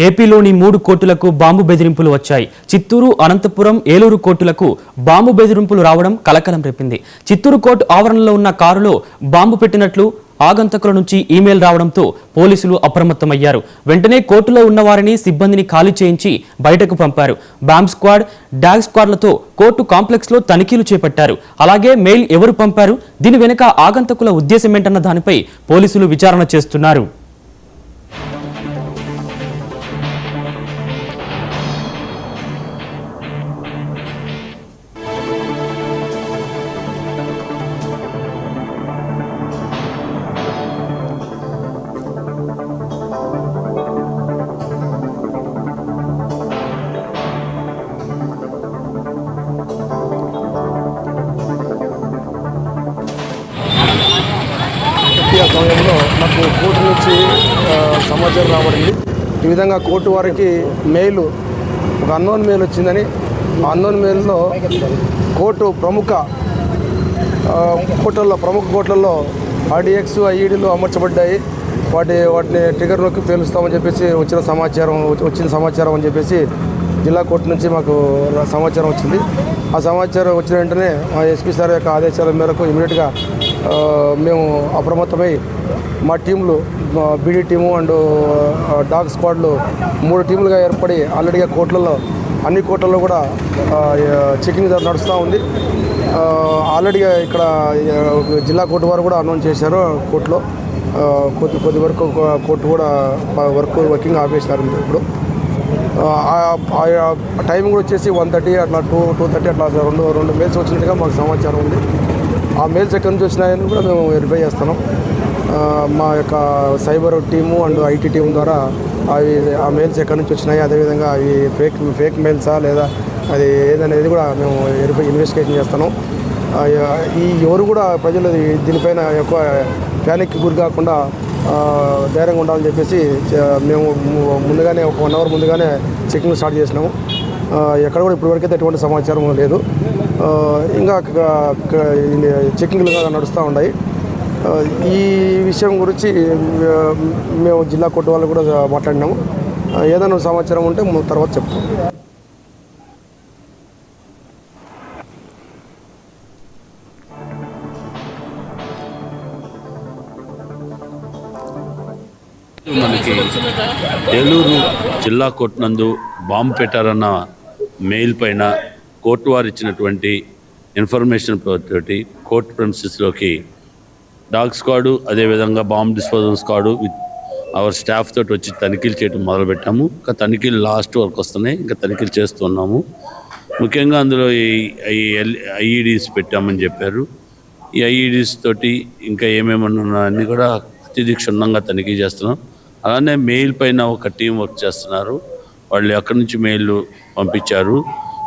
ఏపీలోని 3 కోర్టులకు బాంబు బెదిరింపులు వచ్చాయి. చిత్తూరు, అనంతపురం, ఏలూరు కోర్టులకు బాంబు బెదిరింపులు రావడం కలకలం రేపింది. చిత్తూరు కోర్టు ఆవరణలో ఉన్న కారులో బాంబు పెట్టినట్లు ఆగంతకుల నుంచి ఈమెయిల్ రావడంతో పోలీసులు అప్రమత్తమయ్యారు. వెంటనే కోర్టులో ఉన్న వారిని, సిబ్బందిని ఖాళీ చేయించి బయటకు పంపారు. బాంబ్ స్క్వాడ్, డాగ్ స్క్వాడ్లతో కోర్టు కాంప్లెక్స్ లో తనిఖీలు చేపట్టారు. అలాగే మెయిల్ ఎవరు పంపారు, దీని వెనుక ఆగంతకుల ఉద్దేశమేంటన్న దానిపై పోలీసులు విచారణ చేస్తున్నారు. సమయంలో నాకు కోర్టు నుంచి సమాచారం రాబడింది. ఈ విధంగా కోర్టు వారికి మెయిల్, ఒక అన్నోన్ మెయిల్ వచ్చిందని. ఆ అన్నోన్ మెయిల్లో కోర్టు ప్రముఖ కోర్టులలో ఆర్డీఎక్స్, ఐఈడీలు అమర్చబడ్డాయి. వాటిని ట్రిగర్ నొక్కి పేలుస్తామని చెప్పేసి వచ్చిన సమాచారం అని చెప్పేసి జిల్లా కోర్టు నుంచి మాకు సమాచారం వచ్చింది. ఆ సమాచారం వచ్చిన వెంటనే మా ఎస్పీ సార్ యొక్క ఆదేశాల మేరకు ఇమీడియట్గా మేము అప్రమత్తమై మా టీంలు, బీడీ టీము అండ్ డాగ్ స్క్వాడ్లు 3 టీములుగా ఏర్పడి ఆల్రెడీగా అన్ని కోర్టుల్లో కూడా చెకింగ్ నడుస్తూ ఉంది. ఆల్రెడీగా ఇక్కడ జిల్లా కోర్టు వారు కూడా అనౌన్స్ చేశారు. కోర్టులో కొద్ది వరకు కోర్టు కూడా వర్కింగ్ ఆపేసినారు. ఇప్పుడు టైమింగ్ కూడా వచ్చేసి 1:30 అట్లా 2:30 అట్లా రెండు మెయిల్స్ వచ్చినట్టుగా మాకు సమాచారం ఉంది. ఆ మెయిల్స్ ఎక్కడి నుంచి వచ్చినాయని కూడా మేము వెరిఫై చేస్తున్నాం. మా యొక్క cyber team and IT team ద్వారా ఆ మెయిల్స్ ఎక్కడి నుంచి వచ్చినాయి, అదేవిధంగా అవి ఫేక్ మెయిల్సా లేదా అది ఏదనేది కూడా మేము ఇన్వెస్టిగేషన్ చేస్తున్నాం. ఎవరు కూడా ప్రజలు దీనిపైన ఎక్కువ ప్యానిక్కి గురి కాకుండా ధైర్యంగా ఉండాలని చెప్పేసి మేము ముందుగానే ఒక 1 అవర్ ముందుగానే చెకింగ్ స్టార్ట్ చేసినాము. ఎక్కడ కూడా ఇప్పటివరకైతే ఎటువంటి సమాచారం లేదు. ఇంకా చెకింగ్లు నడుస్తూ ఉన్నాయి. ఈ విషయం గురించి మేము జిల్లా కోర్టు వాళ్ళు కూడా మాట్లాడినాము. ఏదైనా సమాచారం ఉంటే తర్వాత చెప్తాం. మనకి ఏలూరు జిల్లా కోర్టు నందు బాంబు పెట్టారన్న మెయిల్ పైన కోర్టు వారు ఇచ్చినటువంటి ఇన్ఫర్మేషన్ తోటి కోర్టు ప్రెమిసెస్లోకి డాగ్ స్క్వాడు, అదేవిధంగా bomb disposal squad with our staff తోటి వచ్చి తనిఖీలు చేయడం మొదలుపెట్టాము. ఇంకా తనిఖీలు లాస్ట్ వరకు వస్తున్నాయి, ఇంకా తనిఖీలు చేస్తున్నాము. ముఖ్యంగా అందులో ఈ ఐఈడీస్ పెట్టామని చెప్పారు. ఈ ఐఈడీస్ తోటి ఇంకా ఏమేమన్నా అన్నీ కూడా అతిథి క్షుణ్ణంగా తనిఖీ చేస్తున్నాం. అలానే మెయిల్ పైన ఒక టీం వర్క్ చేస్తున్నారు. వాళ్ళు ఎక్కడి నుంచి మెయిల్ పంపించారు,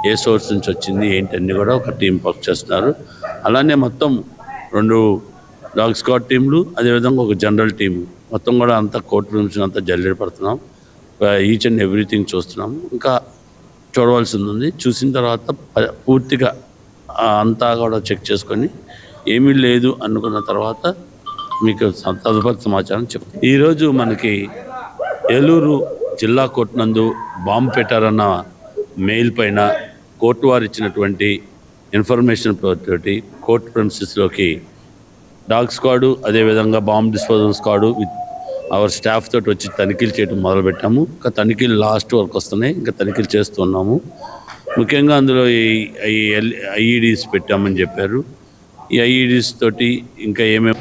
ఏ సోర్స్ నుంచి వచ్చింది ఏంటి అన్నీ కూడా ఒక టీం వర్క్ చేస్తున్నారు. అలానే మొత్తం 2 డాగ్ స్క్వాడ్ టీంలు, అదేవిధంగా ఒక జనరల్ టీము, మొత్తం కూడా అంతా కోర్టు రూమ్స్ అంతా జల్లెడ పడుతున్నాం. ఈచ్ అండ్ ఎవ్రీథింగ్ చూస్తున్నాము. ఇంకా చూడవలసింది ఉంది. చూసిన తర్వాత పూర్తిగా అంతా కూడా చెక్ చేసుకొని ఏమీ లేదు అనుకున్న తర్వాత మీకు తదుపరి సమాచారం చెప్తాను. ఈరోజు మనకి ఏలూరు జిల్లా కోర్టు నందు బాంబు పెట్టారన్న మెయిల్ పైన కోర్టు వారు ఇచ్చినటువంటి ఇన్ఫర్మేషన్ తోటి కోర్టు ప్రెమిసెస్లోకి డాగ్ స్క్వాడు, అదేవిధంగా bomb disposal squad with our staff తోటి వచ్చి తనిఖీలు చేయడం మొదలుపెట్టాము. ఇంకా తనిఖీలు లాస్ట్ వరకు వస్తున్నాయి, ఇంకా తనిఖీలు చేస్తున్నాము. ముఖ్యంగా అందులో ఈ ఐఈడీస్ పెట్టామని చెప్పారు. ఈ ఐఈడీస్ తోటి ఇంకా ఏమేమి